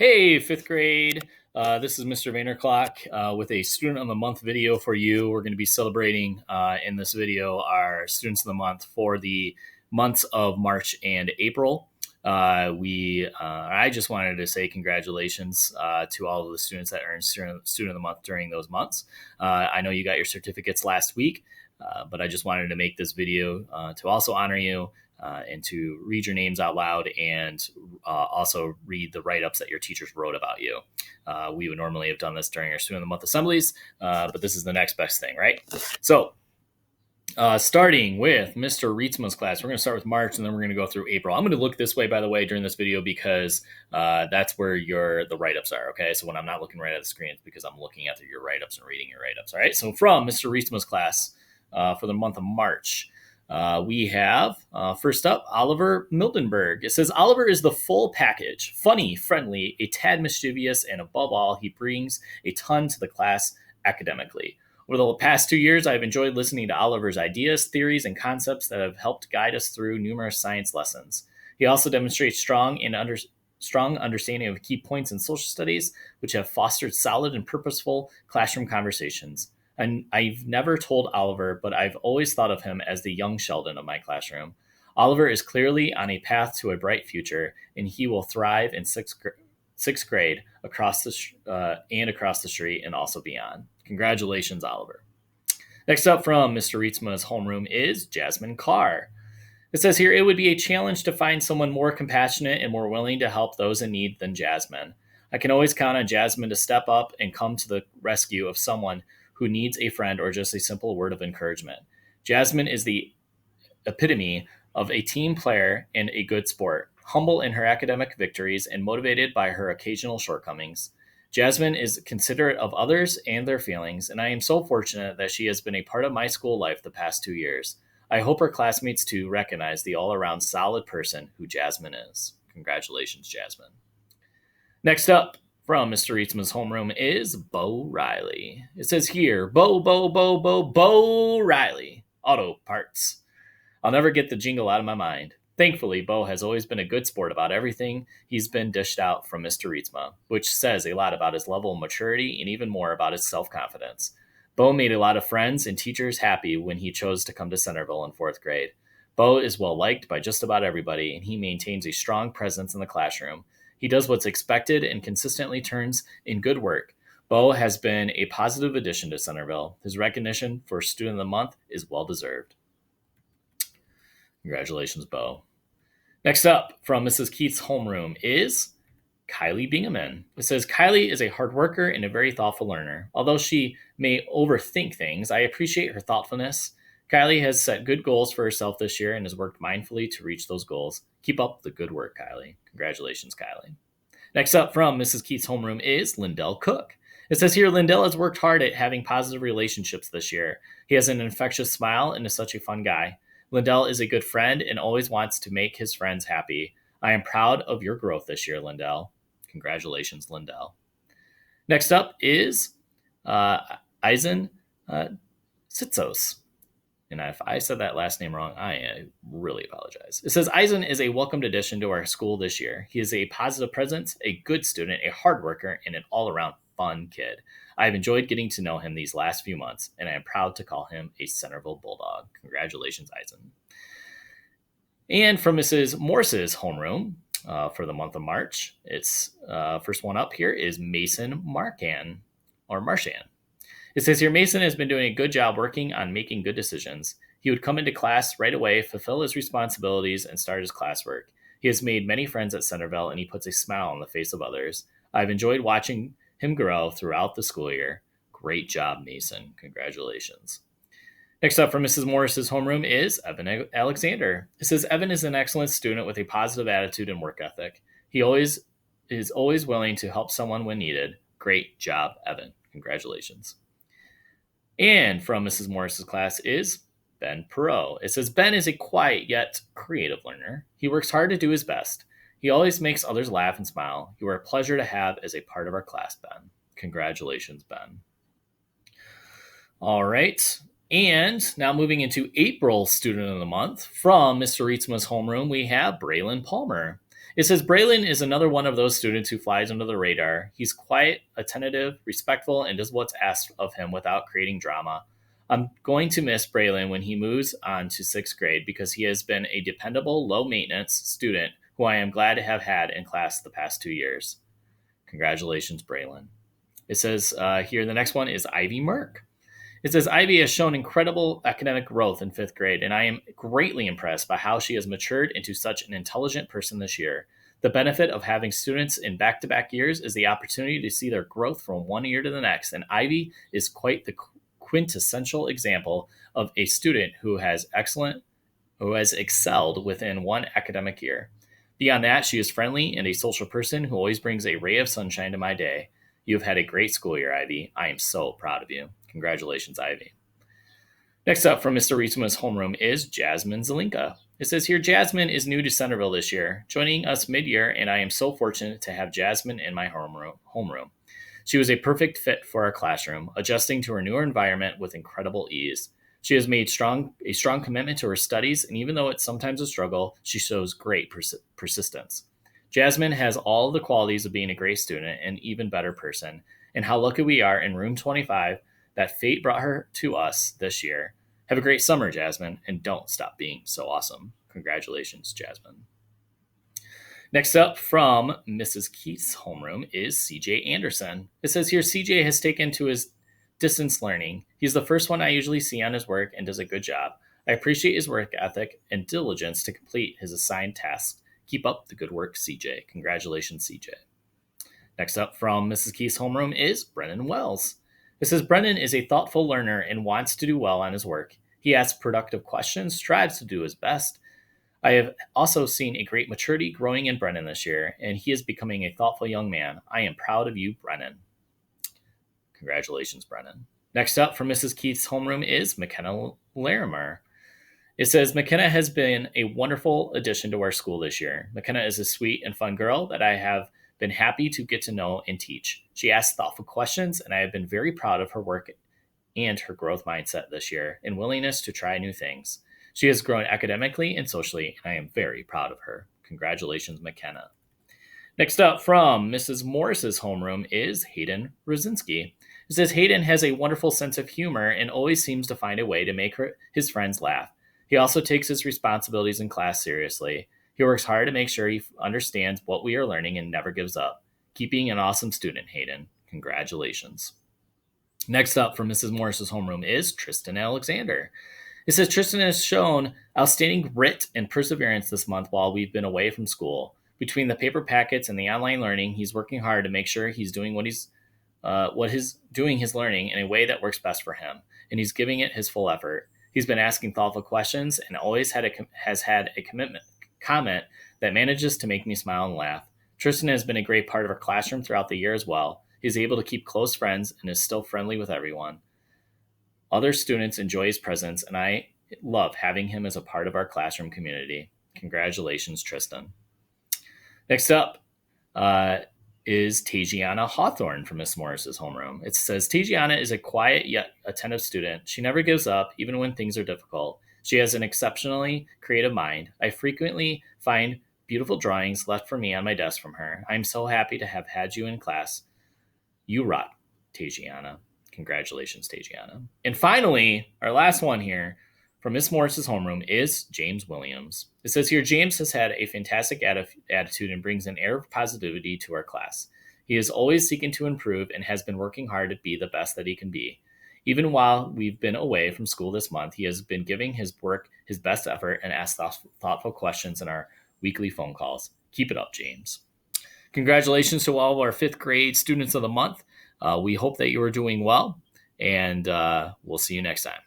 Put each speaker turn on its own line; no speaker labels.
Hey, fifth grade. This is Mr. Vanderclock with a Student of the Month video for you. We're going to be celebrating in this video our Students of the Month for the months of March and April. I just wanted to say congratulations to all of the students that earned Student of the Month during those months. I know you got your certificates last week, but I just wanted to make this video to also honor you. And to read your names out loud and also read the write-ups that your teachers wrote about you. We would normally have done this during our Student of the Month assemblies, but this is the next best thing, right? So starting with Mr. Rietzma's class, we're going to start with March, and then we're going to go through April. I'm going to look this way, by the way, during this video because that's where the write-ups are, okay? So when I'm not looking right at the screen, it's because I'm looking at your write-ups and reading your write-ups, all right? So from Mr. Rietzma's class for the month of March, we have, first up, Oliver Mildenberg. It says, Oliver is the full package, funny, friendly, a tad mischievous, and above all, he brings a ton to the class academically. Over the past 2 years, I've enjoyed listening to Oliver's ideas, theories, and concepts that have helped guide us through numerous science lessons. He also demonstrates strong understanding of key points in social studies, which have fostered solid and purposeful classroom conversations. And I've never told Oliver, but I've always thought of him as the young Sheldon of my classroom. Oliver is clearly on a path to a bright future, and he will thrive in sixth grade across the street and also beyond. Congratulations, Oliver. Next up from Mr. Rietzma's homeroom is Jasmine Carr. It says here, it would be a challenge to find someone more compassionate and more willing to help those in need than Jasmine. I can always count on Jasmine to step up and come to the rescue of someone who needs a friend or just a simple word of encouragement. Jasmine is the epitome of a team player and a good sport, humble in her academic victories and motivated by her occasional shortcomings. Jasmine is considerate of others and their feelings, and I am so fortunate that she has been a part of my school life the past 2 years. I hope her classmates too recognize the all-around solid person who Jasmine is. Congratulations, Jasmine. Next up, from Mr. Rietzma's homeroom is Bo Riley. It says here, Bo Riley, auto parts. I'll never get the jingle out of my mind. Thankfully, Bo has always been a good sport about everything he's been dished out from Mr. Rietzma, which says a lot about his level of maturity and even more about his self-confidence. Bo made a lot of friends and teachers happy when he chose to come to Centreville in 4th grade. Bo is well liked by just about everybody, and he maintains a strong presence in the classroom. He does what's expected and consistently turns in good work. Bo has been a positive addition to Centreville. His recognition for Student of the Month is well deserved. Congratulations, Bo. Next up from Mrs. Keith's homeroom is Kylie Bingaman. It says, Kylie is a hard worker and a very thoughtful learner. Although she may overthink things, I appreciate her thoughtfulness. Kylie has set good goals for herself this year and has worked mindfully to reach those goals. Keep up the good work, Kylie. Congratulations, Kylie. Next up from Mrs. Keith's homeroom is Lindell Cook. It says here, Lindell has worked hard at having positive relationships this year. He has an infectious smile and is such a fun guy. Lindell is a good friend and always wants to make his friends happy. I am proud of your growth this year, Lindell. Congratulations, Lindell. Next up is Eisen Sitsos. And if I said that last name wrong, I really apologize. It says, Eisen is a welcomed addition to our school this year. He is a positive presence, a good student, a hard worker, and an all-around fun kid. I've enjoyed getting to know him these last few months, and I am proud to call him a Centreville Bulldog. Congratulations, Eisen. And from Mrs. Morse's homeroom for the month of March, it's first one up here is Mason Marchand. It says here, Mason has been doing a good job working on making good decisions. He would come into class right away, fulfill his responsibilities, and start his classwork. He has made many friends at Centreville, and he puts a smile on the face of others. I've enjoyed watching him grow throughout the school year. Great job, Mason. Congratulations. Next up from Mrs. Morris's homeroom is Evan Alexander. It says, Evan is an excellent student with a positive attitude and work ethic. He is always willing to help someone when needed. Great job, Evan. Congratulations. And from Mrs. Morris's class is Ben Perot. It says, Ben is a quiet yet creative learner. He works hard to do his best. He always makes others laugh and smile. You are a pleasure to have as a part of our class, Ben. Congratulations, Ben. All right. And now moving into April Student of the Month, from Mr. Rietzma's homeroom, we have Braylon Palmer. It says Braylon is another one of those students who flies under the radar. He's quiet, attentive, respectful, and does what's asked of him without creating drama. I'm going to miss Braylon when he moves on to sixth grade because he has been a dependable, low maintenance student who I am glad to have had in class the past 2 years. Congratulations, Braylon. It says here the next one is Ivy Merck. It says Ivy has shown incredible academic growth in fifth grade, and I am greatly impressed by how she has matured into such an intelligent person this year. The benefit of having students in back to back years is the opportunity to see their growth from one year to the next, and Ivy is quite the quintessential example of a student who has excelled within one academic year. Beyond that, she is friendly and a social person who always brings a ray of sunshine to my day. You have had a great school year, Ivy. I am so proud of you. Congratulations, Ivy. Next up from Mr. Rietzima's homeroom is Jasmine Zelinka. It says here, Jasmine is new to Centreville this year, joining us mid-year, and I am so fortunate to have Jasmine in my homeroom. She was a perfect fit for our classroom, adjusting to her newer environment with incredible ease. She has made a strong commitment to her studies, and even though it's sometimes a struggle, she shows great persistence. Jasmine has all the qualities of being a great student and even better person, and how lucky we are in room 25 that fate brought her to us this year. Have a great summer, Jasmine, and don't stop being so awesome. Congratulations, Jasmine. Next up from Mrs. Keith's homeroom is CJ Anderson. It says here CJ has taken to his distance learning. He's the first one I usually see on his work and does a good job. I appreciate his work ethic and diligence to complete his assigned tasks. Keep up the good work, CJ. Congratulations, CJ. Next up from Mrs. Keith's homeroom is Brennan Wells. It says Brennan is a thoughtful learner and wants to do well on his work. He asks productive questions, strives to do his best. I have also seen a great maturity growing in Brennan this year, and he is becoming a thoughtful young man. I am proud of you, Brennan. Congratulations, Brennan. Next up from Mrs. Keith's homeroom is McKenna Larimer. It says McKenna has been a wonderful addition to our school this year. McKenna is a sweet and fun girl that I have been happy to get to know and teach. She asks thoughtful questions, and I have been very proud of her work and her growth mindset this year and willingness to try new things. She has grown academically and socially, and I am very proud of her. Congratulations, McKenna. Next up from Mrs. Morris's homeroom is Hayden Rosinski. It says Hayden has a wonderful sense of humor and always seems to find a way to make his friends laugh. He also takes his responsibilities in class seriously. He works hard to make sure he understands what we are learning and never gives up. Keep being an awesome student, Hayden. Congratulations. Next up from Mrs. Morris's homeroom is Tristan Alexander. It says Tristan has shown outstanding grit and perseverance this month while we've been away from school. Between the paper packets and the online learning, he's working hard to make sure he's doing his learning in a way that works best for him, and he's giving it his full effort. He's been asking thoughtful questions and always has had a comment that manages to make me smile and laugh. Tristan has been a great part of our classroom throughout the year as well. He's able to keep close friends and is still friendly with everyone. Other students enjoy his presence, and I love having him as a part of our classroom community. Congratulations, Tristan. Next up is Tajiana Hawthorne from Miss Morris's homeroom. It says Tajiana is a quiet yet attentive student. She never gives up, even when things are difficult. She has an exceptionally creative mind. I frequently find beautiful drawings left for me on my desk from her. I'm so happy to have had you in class. You rock, Tajiana. Congratulations, Tajiana. And finally, our last one here from Miss Morris's homeroom is James Williams. It says here, James has had a fantastic attitude and brings an air of positivity to our class. He is always seeking to improve and has been working hard to be the best that he can be. Even while we've been away from school this month, he has been giving his work his best effort and asked thoughtful questions in our weekly phone calls. Keep it up, James. Congratulations to all of our fifth grade students of the month. We hope that you are doing well, and we'll see you next time.